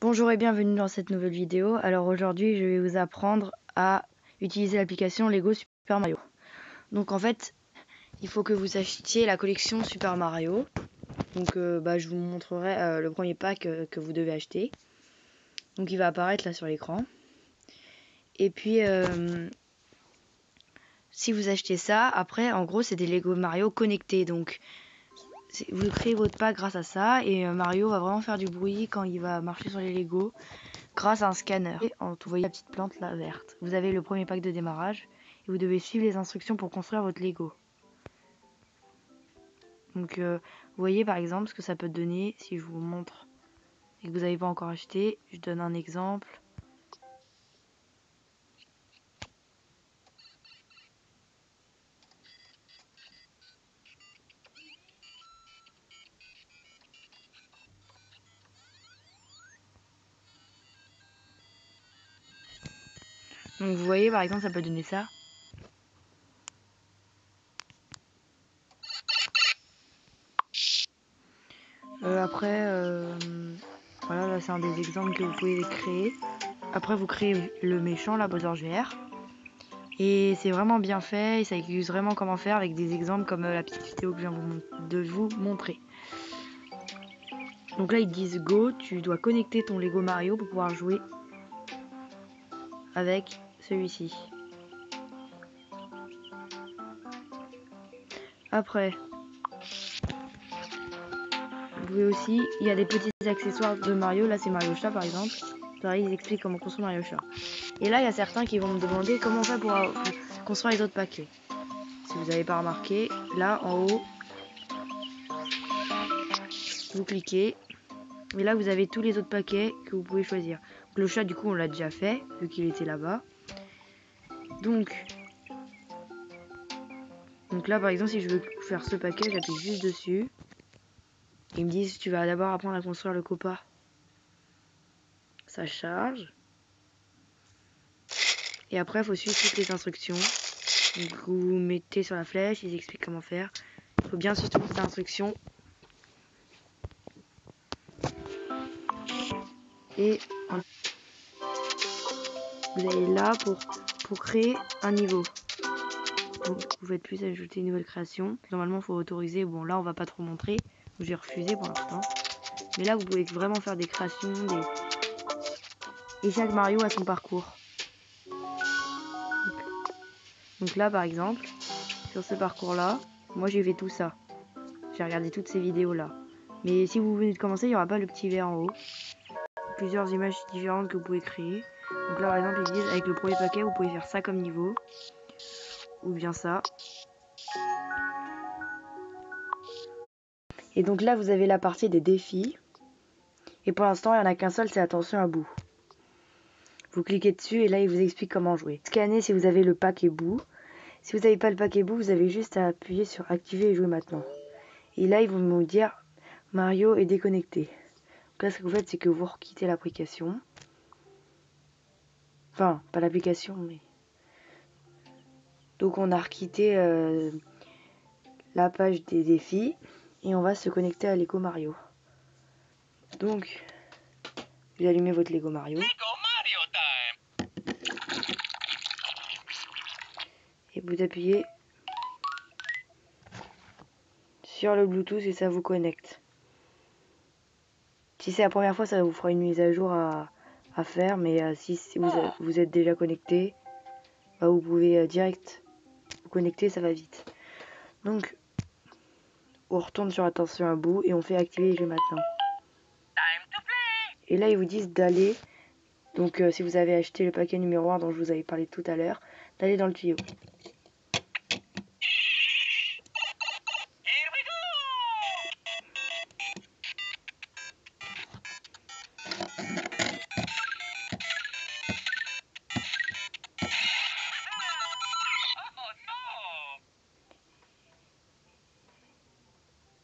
Bonjour et bienvenue dans cette nouvelle vidéo. Alors aujourd'hui je vais vous apprendre à utiliser l'application Lego Super Mario. Donc en fait il faut que vous achetiez la collection Super Mario. Donc je vous montrerai le premier pack que vous devez acheter. Donc il va apparaître là sur l'écran. Et puis si vous achetez ça, après en gros c'est des Lego Mario connectés. Donc vous créez votre pack grâce à ça et Mario va vraiment faire du bruit quand il va marcher sur les Lego grâce à un scanner. Et vous voyez la petite plante là verte. Vous avez le premier pack de démarrage et vous devez suivre les instructions pour construire votre Lego. Donc vous voyez par exemple ce que ça peut donner si je vous montre et que vous n'avez pas encore acheté. Je donne un exemple. Donc vous voyez par exemple ça peut donner ça. Voilà, là c'est un des exemples que vous pouvez créer. Après vous créez le méchant, la Bowser Jr. Et c'est vraiment bien fait, et ça explique vraiment comment faire avec des exemples comme la petite vidéo que je viens de vous montrer. Donc là ils disent go, tu dois connecter ton Lego Mario pour pouvoir jouer avec celui-ci. Après, vous pouvez aussi, il y a des petits accessoires de Mario, là c'est Mario Chat par exemple. Là ils expliquent comment construire Mario Chat. Et là il y a certains qui vont me demander comment on fait pour construire les autres paquets. Si vous n'avez pas remarqué, là en haut, vous cliquez. Et là vous avez tous les autres paquets que vous pouvez choisir. Donc, le chat du coup on l'a déjà fait, vu qu'il était là-bas. Donc là par exemple si je veux faire ce paquet, j'appuie juste dessus. Ils me disent tu vas d'abord apprendre à construire le copa. Ça charge. Et après il faut suivre toutes les instructions. Donc vous mettez sur la flèche, ils expliquent comment faire. Il faut bien suivre toutes les instructions. Et vous allez là pour créer un niveau. Donc vous faites plus ajouter une nouvelle création. Normalement il faut autoriser. Bon là on va pas trop montrer. Je vais refuser pour l'instant. Mais là vous pouvez vraiment faire des créations. Et chaque Mario a son parcours. Donc là par exemple, sur ce parcours là, moi j'ai fait tout ça. J'ai regardé toutes ces vidéos là. Mais si vous venez de commencer, il n'y aura pas le petit V en haut. Plusieurs images différentes que vous pouvez créer. Donc là par exemple ils disent avec le premier paquet vous pouvez faire ça comme niveau. Ou bien ça. Et donc là vous avez la partie des défis. Et pour l'instant il n'y en a qu'un seul, c'est attention à bout. Vous cliquez dessus et là il vous explique comment jouer. Scannez si vous avez le paquet bout. Si vous n'avez pas le paquet bout, vous avez juste à appuyer sur activer et jouer maintenant. Et là ils vont vous dire Mario est déconnecté. Donc là ce que vous faites c'est que vous requittez l'application. Enfin pas l'application mais... Donc on a requitté la page des défis et on va se connecter à Lego Mario. Donc vous allumez votre Lego Mario. Et vous appuyez sur le Bluetooth et ça vous connecte. Si c'est la première fois, ça vous fera une mise à jour à faire, mais si vous êtes déjà connecté, vous pouvez direct vous connecter, ça va vite. Donc on retourne sur attention à bout et on fait activer les jeux maintenant. Et là ils vous disent d'aller, donc si vous avez acheté le paquet numéro 1 dont je vous avais parlé tout à l'heure, d'aller dans le tuyau.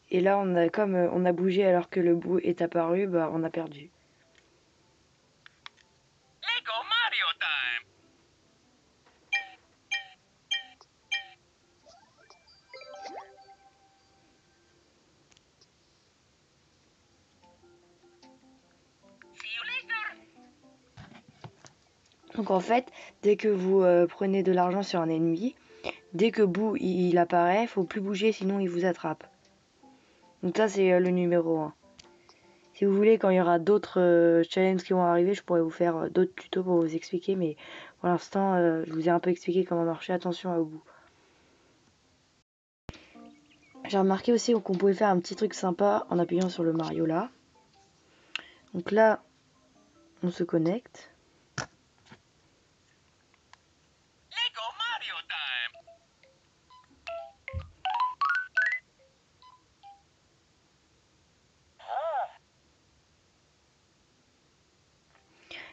Et là, comme on a bougé alors que le bout est apparu, on a perdu. Lego Mario time! See you later! Donc en fait, dès que vous prenez de l'argent sur un ennemi, dès que Boo il apparaît, faut plus bouger sinon il vous attrape. Donc ça c'est le numéro 1. Si vous voulez, quand il y aura d'autres challenges qui vont arriver, je pourrais vous faire d'autres tutos pour vous expliquer, mais pour l'instant je vous ai un peu expliqué comment marcher. Attention à Boo. J'ai remarqué aussi qu'on pouvait faire un petit truc sympa en appuyant sur le Mario là. Donc là, on se connecte. Lego Mario time!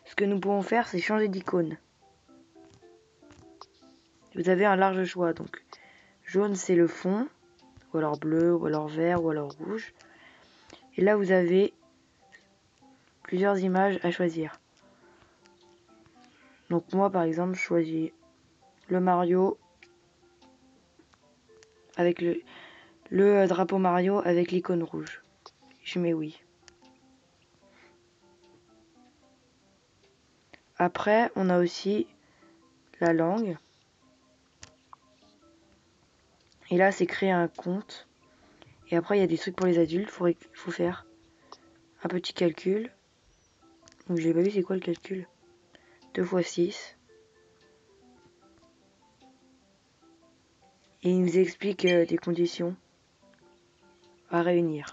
Ce que nous pouvons faire, c'est changer d'icône. Vous avez un large choix. Donc, jaune, c'est le fond, ou alors bleu, ou alors vert, ou alors rouge. Et là, vous avez plusieurs images à choisir. Donc moi, par exemple, je choisis le Mario avec le drapeau Mario avec l'icône rouge. Je mets oui. Après, on a aussi la langue. Et là, c'est créer un compte. Et après, il y a des trucs pour les adultes. Il faut faire un petit calcul. Donc, j'ai pas vu c'est quoi le calcul. 2 x 6. Et il nous explique des conditions à réunir.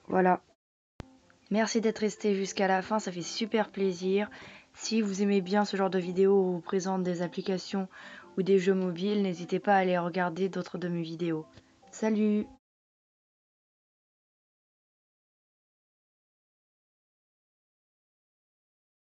Voilà. Merci d'être resté jusqu'à la fin, ça fait super plaisir. Si vous aimez bien ce genre de vidéos où on vous présente des applications ou des jeux mobiles, n'hésitez pas à aller regarder d'autres de mes vidéos. Salut!